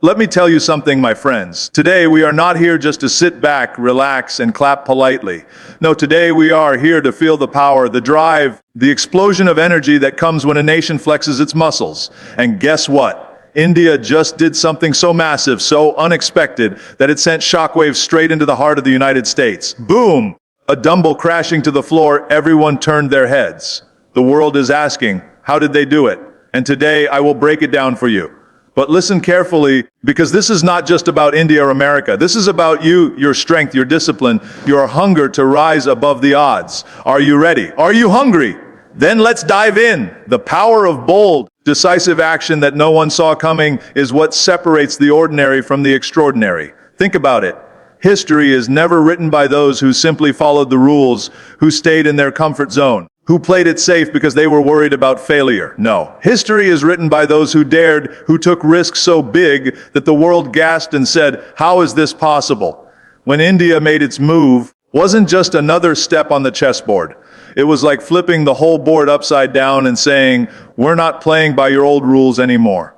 Let me tell you something, my friends. Today we are not here just to sit back, relax, and clap politely. No, today we are here to feel the power, the drive, the explosion of energy that comes when a nation flexes its muscles. And guess what? India just did something so massive, so unexpected, that it sent shockwaves straight into the heart of the United States. Boom! A dumbbell crashing to the floor, everyone turned their heads. The world is asking, how did they do it? And today I will break it down for you. But listen carefully, because this is not just about India or America. This is about you, your strength, your discipline, your hunger to rise above the odds. Are you ready? Are you hungry? Then let's dive in. The power of bold, decisive action that no one saw coming is what separates the ordinary from the extraordinary. Think about it. History is never written by those who simply followed the rules, who stayed in their comfort zone, who played it safe because they were worried about failure. No. History is written by those who dared, who took risks so big that the world gasped and said, how is this possible? When India made its move, wasn't just another step on the chessboard. It was like flipping the whole board upside down and saying, we're not playing by your old rules anymore.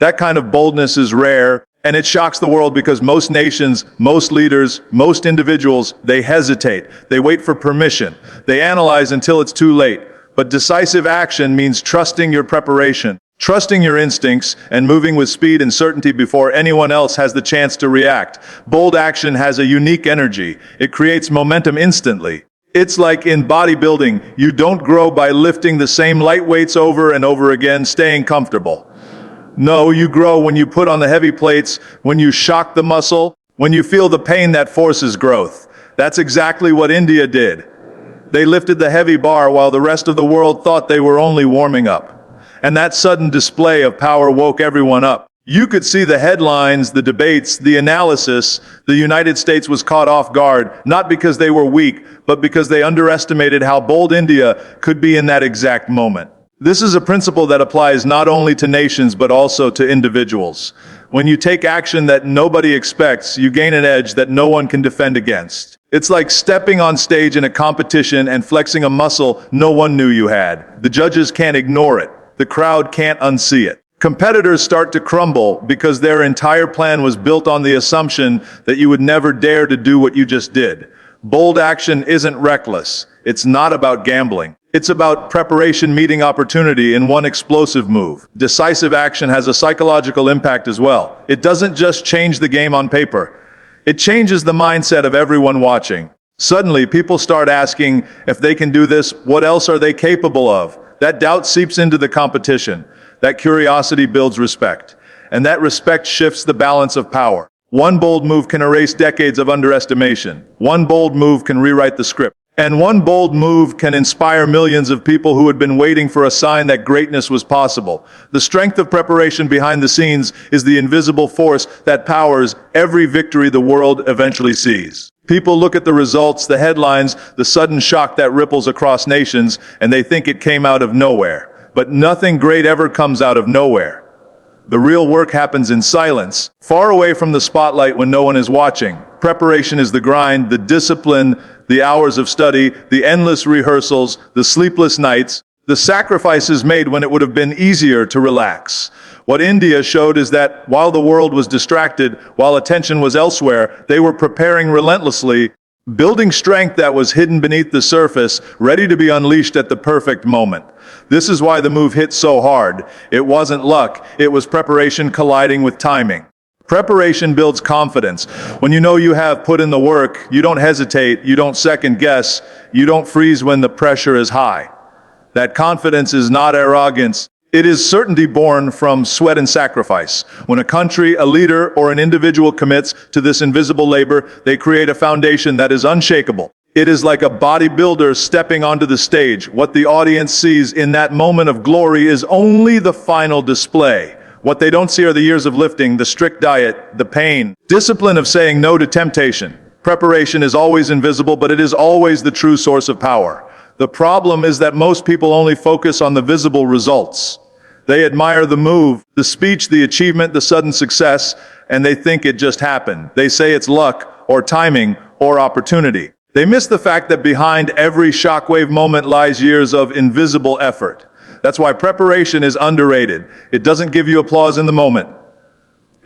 That kind of boldness is rare, and it shocks the world because most nations, most leaders, most individuals, they hesitate. They wait for permission. They analyze until it's too late. But decisive action means trusting your preparation, trusting your instincts, and moving with speed and certainty before anyone else has the chance to react. Bold action has a unique energy. It creates momentum instantly. It's like in bodybuilding, you don't grow by lifting the same light weights over and over again, staying comfortable. No, you grow when you put on the heavy plates, when you shock the muscle, when you feel the pain that forces growth. That's exactly what India did. They lifted the heavy bar while the rest of the world thought they were only warming up. And that sudden display of power woke everyone up. You could see the headlines, the debates, the analysis. The United States was caught off guard, not because they were weak, but because they underestimated how bold India could be in that exact moment. This is a principle that applies not only to nations but also to individuals. When you take action that nobody expects, you gain an edge that no one can defend against. It's like stepping on stage in a competition and flexing a muscle no one knew you had. The judges can't ignore it. The crowd can't unsee it. Competitors start to crumble because their entire plan was built on the assumption that you would never dare to do what you just did. Bold action isn't reckless. It's not about gambling. It's about preparation meeting opportunity in one explosive move. Decisive action has a psychological impact as well. It doesn't just change the game on paper. It changes the mindset of everyone watching. Suddenly, people start asking, if they can do this, what else are they capable of? That doubt seeps into the competition. That curiosity builds respect. And that respect shifts the balance of power. One bold move can erase decades of underestimation. One bold move can rewrite the script. And one bold move can inspire millions of people who had been waiting for a sign that greatness was possible. The strength of preparation behind the scenes is the invisible force that powers every victory the world eventually sees. People look at the results, the headlines, the sudden shock that ripples across nations, and they think it came out of nowhere. But nothing great ever comes out of nowhere. The real work happens in silence, far away from the spotlight when no one is watching. Preparation is the grind, the discipline, the hours of study, the endless rehearsals, the sleepless nights, the sacrifices made when it would have been easier to relax. What India showed is that while the world was distracted, while attention was elsewhere, they were preparing relentlessly, building strength that was hidden beneath the surface, ready to be unleashed at the perfect moment. This is why the move hit so hard. It wasn't luck, it was preparation colliding with timing. Preparation builds confidence. When you know you have put in the work, you don't hesitate, you don't second guess, you don't freeze when the pressure is high. That confidence is not arrogance. It is certainty born from sweat and sacrifice. When a country, a leader, or an individual commits to this invisible labor, they create a foundation that is unshakable. It is like a bodybuilder stepping onto the stage. What the audience sees in that moment of glory is only the final display. What they don't see are the years of lifting, the strict diet, the pain, discipline of saying no to temptation. Preparation is always invisible, but it is always the true source of power. The problem is that most people only focus on the visible results. They admire the move, the speech, the achievement, the sudden success, and they think it just happened. They say it's luck, or timing, or opportunity. They miss the fact that behind every shockwave moment lies years of invisible effort. That's why preparation is underrated. It doesn't give you applause in the moment.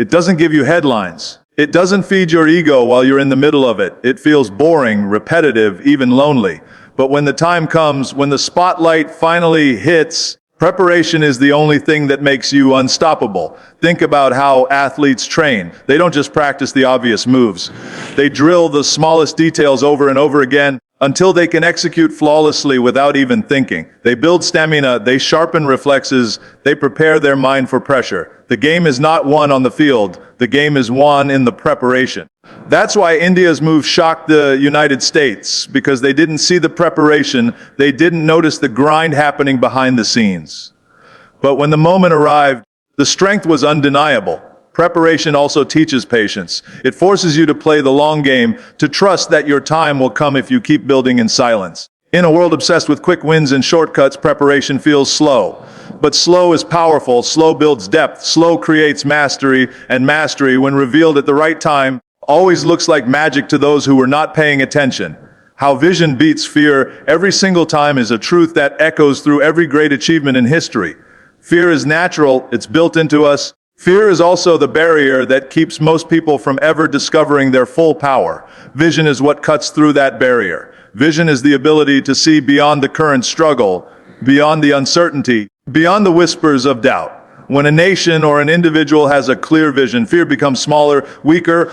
It doesn't give you headlines. It doesn't feed your ego while you're in the middle of it. It feels boring, repetitive, even lonely. But when the time comes, when the spotlight finally hits, preparation is the only thing that makes you unstoppable. Think about how athletes train. They don't just practice the obvious moves. They drill the smallest details over and over again until they can execute flawlessly without even thinking. They build stamina, they sharpen reflexes, they prepare their mind for pressure. The game is not won on the field, the game is won in the preparation. That's why India's move shocked the United States, because they didn't see the preparation, they didn't notice the grind happening behind the scenes. But when the moment arrived, the strength was undeniable. Preparation also teaches patience. It forces you to play the long game, to trust that your time will come if you keep building in silence. In a world obsessed with quick wins and shortcuts, preparation feels slow. But slow is powerful, slow builds depth, slow creates mastery, and mastery, when revealed at the right time, always looks like magic to those who were not paying attention. How vision beats fear every single time is a truth that echoes through every great achievement in history. Fear is natural, it's built into us. Fear is also the barrier that keeps most people from ever discovering their full power. Vision is what cuts through that barrier. Vision is the ability to see beyond the current struggle, beyond the uncertainty, beyond the whispers of doubt. When a nation or an individual has a clear vision, fear becomes smaller, weaker,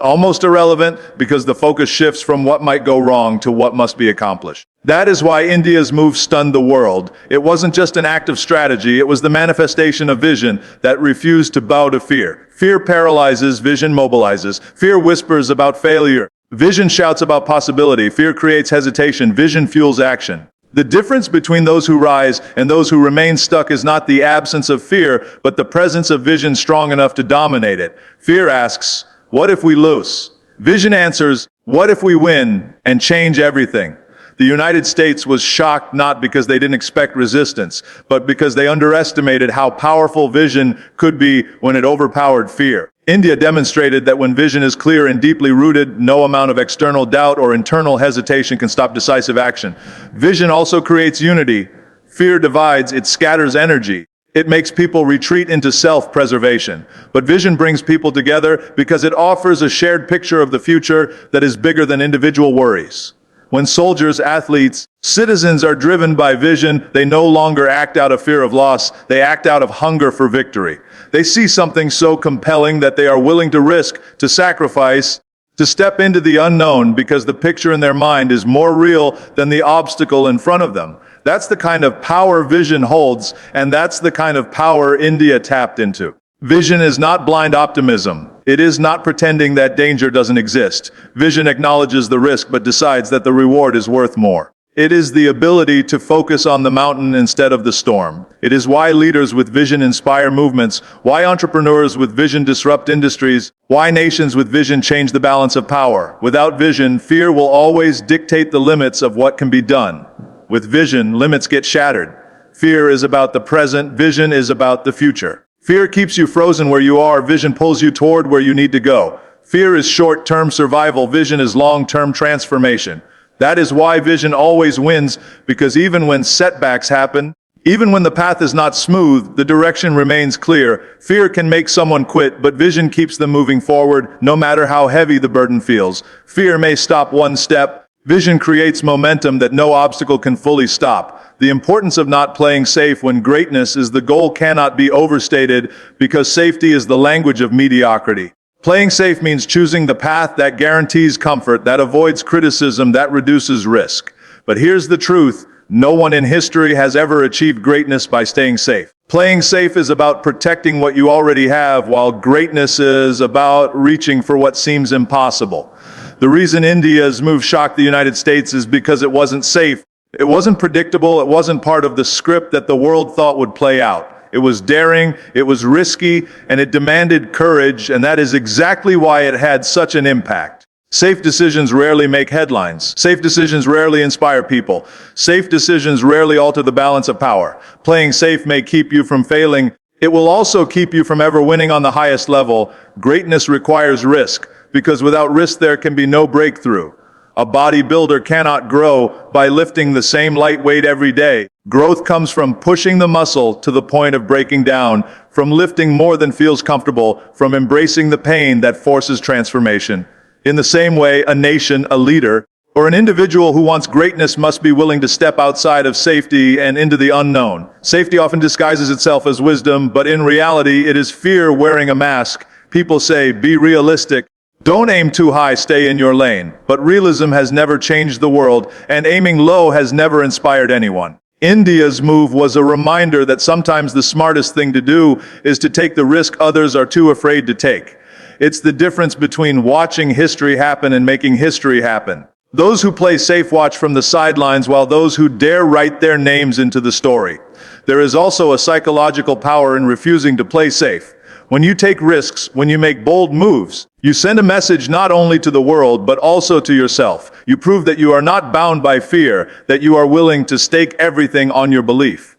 almost irrelevant, because the focus shifts from what might go wrong to what must be accomplished. That is why India's move stunned the world. It wasn't just an act of strategy, it was the manifestation of vision that refused to bow to fear. Fear paralyzes, vision mobilizes. Fear whispers about failure. Vision shouts about possibility. Fear creates hesitation. Vision fuels action. The difference between those who rise and those who remain stuck is not the absence of fear, but the presence of vision strong enough to dominate it. Fear asks, what if we lose? Vision answers, what if we win and change everything? The United States was shocked not because they didn't expect resistance, but because they underestimated how powerful vision could be when it overpowered fear. India demonstrated that when vision is clear and deeply rooted, no amount of external doubt or internal hesitation can stop decisive action. Vision also creates unity. Fear divides, it scatters energy. It makes people retreat into self-preservation. But vision brings people together because it offers a shared picture of the future that is bigger than individual worries. When soldiers, athletes, citizens are driven by vision, they no longer act out of fear of loss, they act out of hunger for victory. They see something so compelling that they are willing to risk, to sacrifice, to step into the unknown because the picture in their mind is more real than the obstacle in front of them. That's the kind of power vision holds, and that's the kind of power India tapped into. Vision is not blind optimism. It is not pretending that danger doesn't exist. Vision acknowledges the risk but decides that the reward is worth more. It is the ability to focus on the mountain instead of the storm. It is why leaders with vision inspire movements, why entrepreneurs with vision disrupt industries, why nations with vision change the balance of power. Without vision, fear will always dictate the limits of what can be done. With vision, limits get shattered. Fear is about the present, vision is about the future. Fear keeps you frozen where you are, vision pulls you toward where you need to go. Fear is short-term survival, vision is long-term transformation. That is why vision always wins, because even when setbacks happen, even when the path is not smooth, the direction remains clear. Fear can make someone quit, but vision keeps them moving forward, no matter how heavy the burden feels. Fear may stop one step. Vision creates momentum that no obstacle can fully stop. The importance of not playing safe when greatness is the goal cannot be overstated, because safety is the language of mediocrity. Playing safe means choosing the path that guarantees comfort, that avoids criticism, that reduces risk. But here's the truth. No one in history has ever achieved greatness by staying safe. Playing safe is about protecting what you already have, while greatness is about reaching for what seems impossible. The reason India's move shocked the United States is because it wasn't safe. It wasn't predictable, it wasn't part of the script that the world thought would play out. It was daring, it was risky, and it demanded courage, and that is exactly why it had such an impact. Safe decisions rarely make headlines. Safe decisions rarely inspire people. Safe decisions rarely alter the balance of power. Playing safe may keep you from failing. It will also keep you from ever winning on the highest level. Greatness requires risk, because without risk there can be no breakthrough. A bodybuilder cannot grow by lifting the same light weight every day. Growth comes from pushing the muscle to the point of breaking down, from lifting more than feels comfortable, from embracing the pain that forces transformation. In the same way, a nation, a leader, or an individual who wants greatness must be willing to step outside of safety and into the unknown. Safety often disguises itself as wisdom, but in reality, it is fear wearing a mask. People say, be realistic. Don't aim too high, stay in your lane. But realism has never changed the world, and aiming low has never inspired anyone. India's move was a reminder that sometimes the smartest thing to do is to take the risk others are too afraid to take. It's the difference between watching history happen and making history happen. Those who play safe watch from the sidelines, while those who dare write their names into the story. There is also a psychological power in refusing to play safe. When you take risks, when you make bold moves, you send a message not only to the world, but also to yourself. You prove that you are not bound by fear, that you are willing to stake everything on your belief.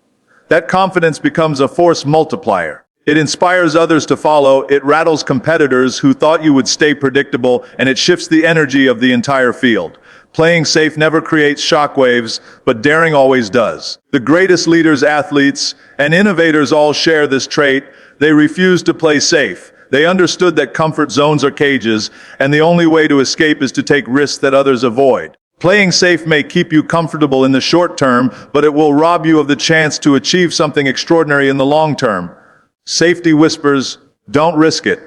That confidence becomes a force multiplier. It inspires others to follow, it rattles competitors who thought you would stay predictable, and it shifts the energy of the entire field. Playing safe never creates shockwaves, but daring always does. The greatest leaders, athletes, and innovators all share this trait. They refused to play safe. They understood that comfort zones are cages, and the only way to escape is to take risks that others avoid. Playing safe may keep you comfortable in the short term, but it will rob you of the chance to achieve something extraordinary in the long term. Safety whispers, don't risk it.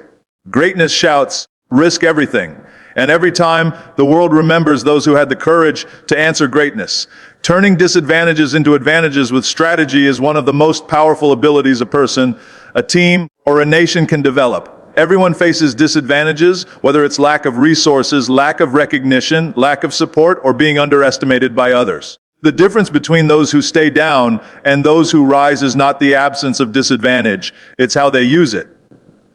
Greatness shouts, risk everything. And every time, the world remembers those who had the courage to answer greatness. Turning disadvantages into advantages with strategy is one of the most powerful abilities a person, a team, or a nation can develop. Everyone faces disadvantages, whether it's lack of resources, lack of recognition, lack of support, or being underestimated by others. The difference between those who stay down and those who rise is not the absence of disadvantage, it's how they use it.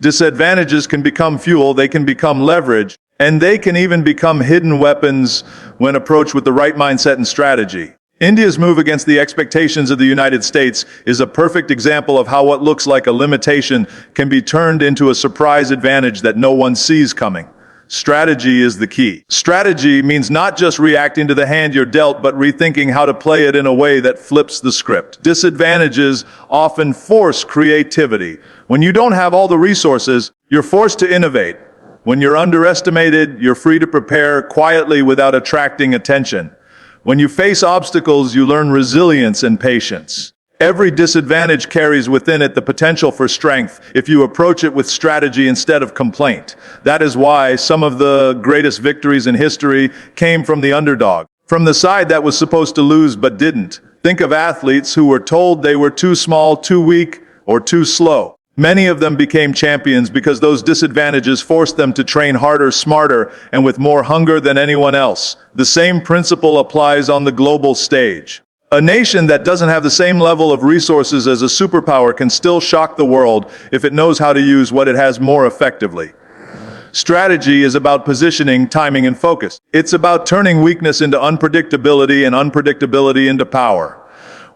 Disadvantages can become fuel, they can become leverage, and they can even become hidden weapons when approached with the right mindset and strategy. India's move against the expectations of the United States is a perfect example of how what looks like a limitation can be turned into a surprise advantage that no one sees coming. Strategy is the key. Strategy means not just reacting to the hand you're dealt, but rethinking how to play it in a way that flips the script. Disadvantages often force creativity. When you don't have all the resources, you're forced to innovate. When you're underestimated, you're free to prepare quietly without attracting attention. When you face obstacles, you learn resilience and patience. Every disadvantage carries within it the potential for strength if you approach it with strategy instead of complaint. That is why some of the greatest victories in history came from the underdog, from the side that was supposed to lose but didn't. Think of athletes who were told they were too small, too weak, or too slow. Many of them became champions because those disadvantages forced them to train harder, smarter, and with more hunger than anyone else. The same principle applies on the global stage. A nation that doesn't have the same level of resources as a superpower can still shock the world if it knows how to use what it has more effectively. Strategy is about positioning, timing, and focus. It's about turning weakness into unpredictability and unpredictability into power.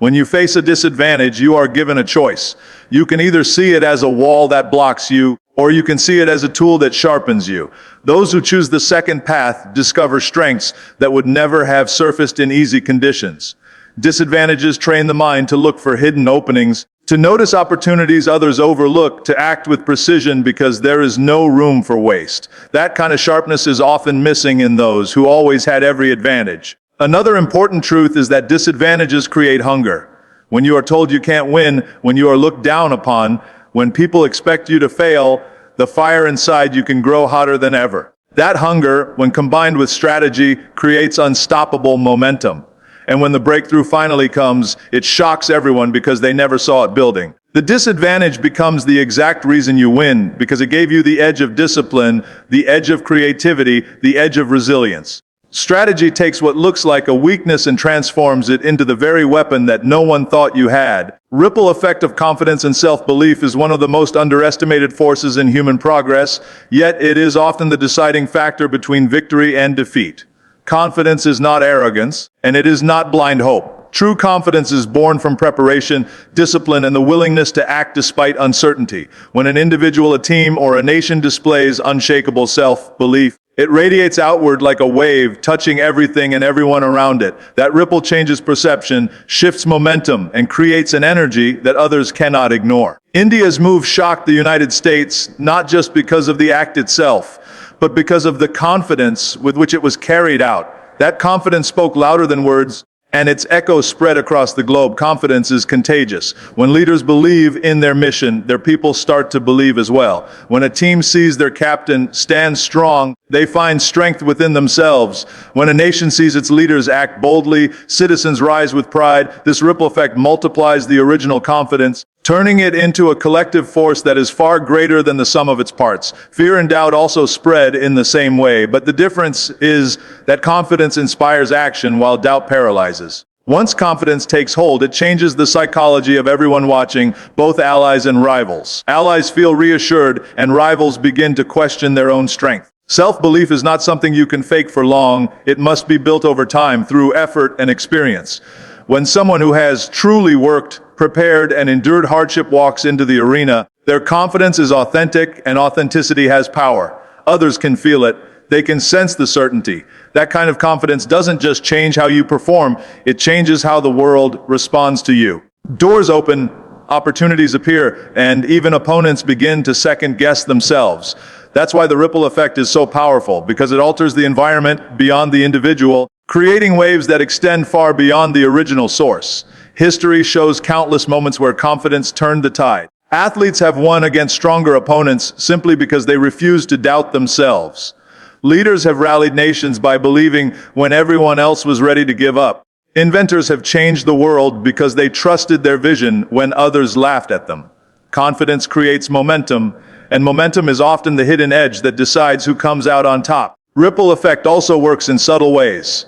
When you face a disadvantage, you are given a choice. You can either see it as a wall that blocks you, or you can see it as a tool that sharpens you. Those who choose the second path discover strengths that would never have surfaced in easy conditions. Disadvantages train the mind to look for hidden openings, to notice opportunities others overlook, to act with precision because there is no room for waste. That kind of sharpness is often missing in those who always had every advantage. Another important truth is that disadvantages create hunger. When you are told you can't win, when you are looked down upon, when people expect you to fail, the fire inside you can grow hotter than ever. That hunger, when combined with strategy, creates unstoppable momentum. And when the breakthrough finally comes, it shocks everyone because they never saw it building. The disadvantage becomes the exact reason you win, because it gave you the edge of discipline, the edge of creativity, the edge of resilience. Strategy takes what looks like a weakness and transforms it into the very weapon that no one thought you had. Ripple effect of confidence and self-belief is one of the most underestimated forces in human progress, yet it is often the deciding factor between victory and defeat. Confidence is not arrogance, and it is not blind hope. True confidence is born from preparation, discipline, and the willingness to act despite uncertainty. When an individual, a team, or a nation displays unshakable self-belief, It radiates outward like a wave, touching everything and everyone around it. That ripple changes perception, shifts momentum, and creates an energy that others cannot ignore. India's move shocked the United States, not just because of the act itself, but because of the confidence with which it was carried out. That confidence spoke louder than words, and its echo spread across the globe. Confidence is contagious. When leaders believe in their mission, their people start to believe as well. When a team sees their captain stand strong, they find strength within themselves. When a nation sees its leaders act boldly, citizens rise with pride. This ripple effect multiplies the original confidence, turning it into a collective force that is far greater than the sum of its parts. Fear and doubt also spread in the same way, but the difference is that confidence inspires action while doubt paralyzes. Once confidence takes hold, it changes the psychology of everyone watching, both allies and rivals. Allies feel reassured, and rivals begin to question their own strength. Self-belief is not something you can fake for long. It must be built over time through effort and experience. When someone who has truly worked, prepared, and endured hardship walks into the arena, their confidence is authentic, and authenticity has power. Others can feel it. They can sense the certainty. That kind of confidence doesn't just change how you perform, it changes how the world responds to you. Doors open, opportunities appear, and even opponents begin to second-guess themselves. That's why the ripple effect is so powerful, because it alters the environment beyond the individual, creating waves that extend far beyond the original source. History shows countless moments where confidence turned the tide. Athletes have won against stronger opponents simply because they refused to doubt themselves. Leaders have rallied nations by believing when everyone else was ready to give up. Inventors have changed the world because they trusted their vision when others laughed at them. Confidence creates momentum, and momentum is often the hidden edge that decides who comes out on top. Ripple effect also works in subtle ways.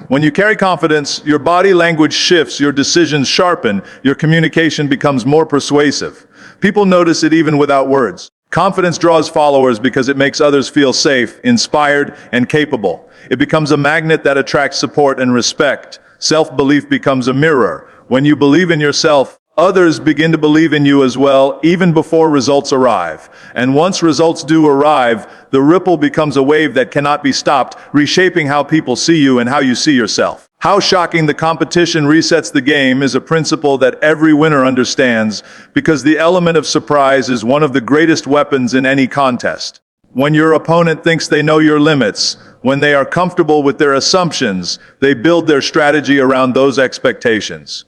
When you carry confidence, your body language shifts, your decisions sharpen, your communication becomes more persuasive. People notice it even without words. Confidence draws followers because it makes others feel safe, inspired, and capable. It becomes a magnet that attracts support and respect. Self-belief becomes a mirror. When you believe in yourself, others begin to believe in you as well, even before results arrive. And once results do arrive, the ripple becomes a wave that cannot be stopped, reshaping how people see you and how you see yourself. How shocking the competition resets the game is a principle that every winner understands, because the element of surprise is one of the greatest weapons in any contest. When your opponent thinks they know your limits, when they are comfortable with their assumptions, they build their strategy around those expectations.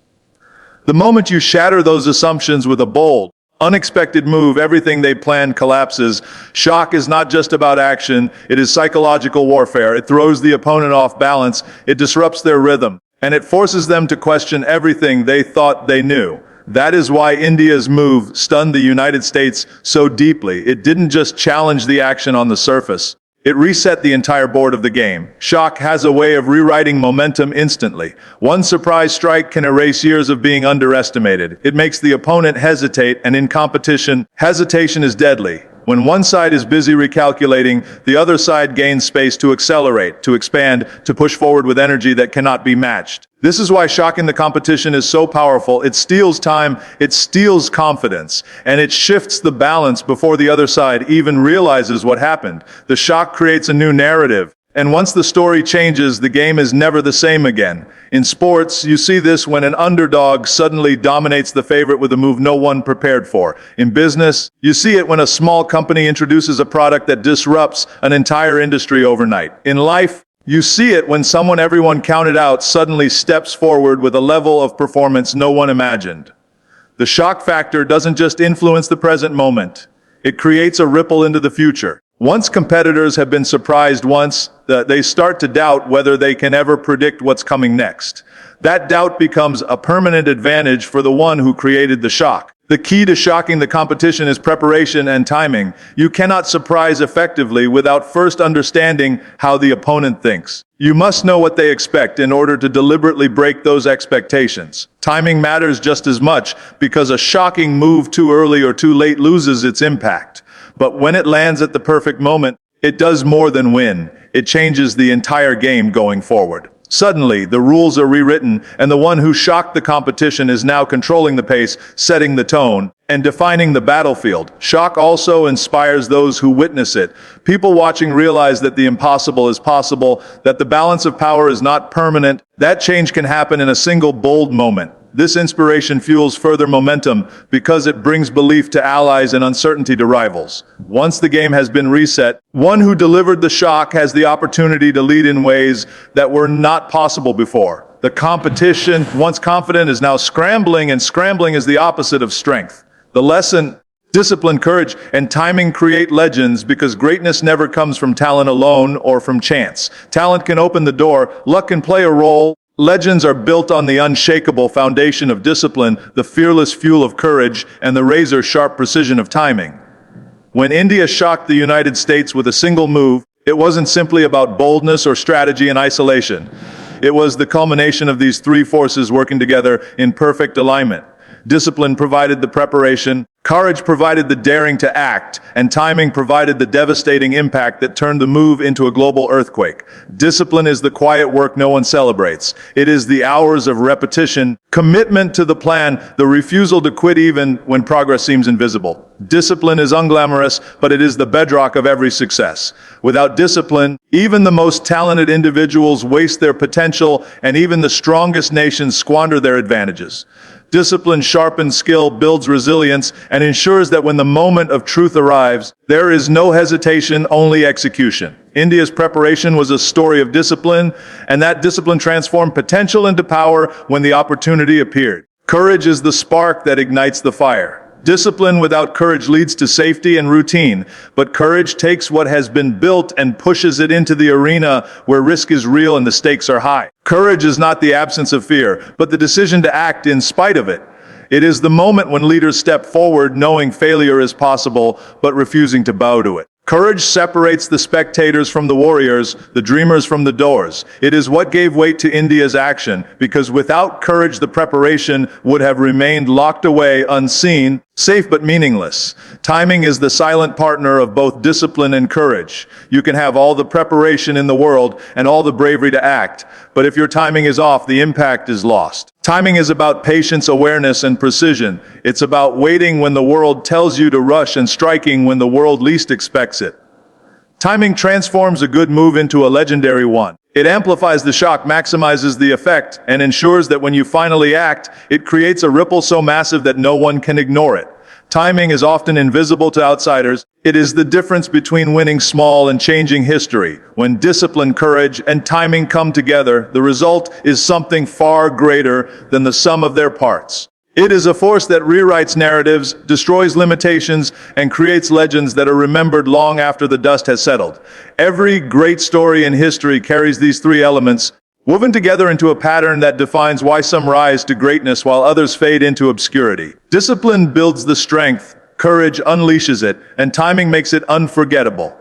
The moment you shatter those assumptions with a bold, unexpected move, everything they planned collapses. Shock is not just about action, it is psychological warfare. It throws the opponent off balance, it disrupts their rhythm, and it forces them to question everything they thought they knew. That is why India's move stunned the United States so deeply. It didn't just challenge the action on the surface. It reset the entire board of the game. Shock has a way of rewriting momentum instantly. One surprise strike can erase years of being underestimated. It makes the opponent hesitate, and in competition, hesitation is deadly. When one side is busy recalculating, the other side gains space to accelerate, to expand, to push forward with energy that cannot be matched. This is why shock in the competition is so powerful. It steals time, it steals confidence, and it shifts the balance before the other side even realizes what happened. The shock creates a new narrative. And once the story changes, the game is never the same again. In sports, you see this when an underdog suddenly dominates the favorite with a move no one prepared for. In business, you see it when a small company introduces a product that disrupts an entire industry overnight. In life, you see it when someone everyone counted out suddenly steps forward with a level of performance no one imagined. The shock factor doesn't just influence the present moment. It creates a ripple into the future. Once competitors have been surprised once, they start to doubt whether they can ever predict what's coming next. That doubt becomes a permanent advantage for the one who created the shock. The key to shocking the competition is preparation and timing. You cannot surprise effectively without first understanding how the opponent thinks. You must know what they expect in order to deliberately break those expectations. Timing matters just as much, because a shocking move too early or too late loses its impact. But when it lands at the perfect moment, it does more than win. It changes the entire game going forward. Suddenly, the rules are rewritten, and the one who shocked the competition is now controlling the pace, setting the tone, and defining the battlefield. Shock also inspires those who witness it. People watching realize that the impossible is possible, that the balance of power is not permanent. That change can happen in a single bold moment. This inspiration fuels further momentum because it brings belief to allies and uncertainty to rivals. Once the game has been reset, one who delivered the shock has the opportunity to lead in ways that were not possible before. The competition, once confident, is now scrambling, and scrambling is the opposite of strength. The lesson: discipline, courage, and timing create legends, because greatness never comes from talent alone or from chance. Talent can open the door, luck can play a role. Legends are built on the unshakable foundation of discipline, the fearless fuel of courage, and the razor-sharp precision of timing. When India shocked the United States with a single move, it wasn't simply about boldness or strategy in isolation. It was the culmination of these three forces working together in perfect alignment. Discipline provided the preparation, courage provided the daring to act, and timing provided the devastating impact that turned the move into a global earthquake. Discipline is the quiet work no one celebrates. It is the hours of repetition, commitment to the plan, the refusal to quit even when progress seems invisible. Discipline is unglamorous, but it is the bedrock of every success. Without discipline, even the most talented individuals waste their potential, and even the strongest nations squander their advantages. Discipline sharpens skill, builds resilience, and ensures that when the moment of truth arrives, there is no hesitation, only execution. India's preparation was a story of discipline, and that discipline transformed potential into power when the opportunity appeared. Courage is the spark that ignites the fire. Discipline without courage leads to safety and routine, but courage takes what has been built and pushes it into the arena where risk is real and the stakes are high. Courage is not the absence of fear, but the decision to act in spite of it. It is the moment when leaders step forward knowing failure is possible, but refusing to bow to it. Courage separates the spectators from the warriors, the dreamers from the doers. It is what gave weight to India's action, because without courage the preparation would have remained locked away, unseen, safe but meaningless. Timing is the silent partner of both discipline and courage. You can have all the preparation in the world and all the bravery to act, but if your timing is off, the impact is lost. Timing is about patience, awareness, and precision. It's about waiting when the world tells you to rush and striking when the world least expects it. Timing transforms a good move into a legendary one. It amplifies the shock, maximizes the effect, and ensures that when you finally act, it creates a ripple so massive that no one can ignore it. Timing is often invisible to outsiders. It is the difference between winning small and changing history. When discipline, courage, and timing come together, the result is something far greater than the sum of their parts. It is a force that rewrites narratives, destroys limitations, and creates legends that are remembered long after the dust has settled. Every great story in history carries these three elements, woven together into a pattern that defines why some rise to greatness while others fade into obscurity. Discipline builds the strength, courage unleashes it, and timing makes it unforgettable.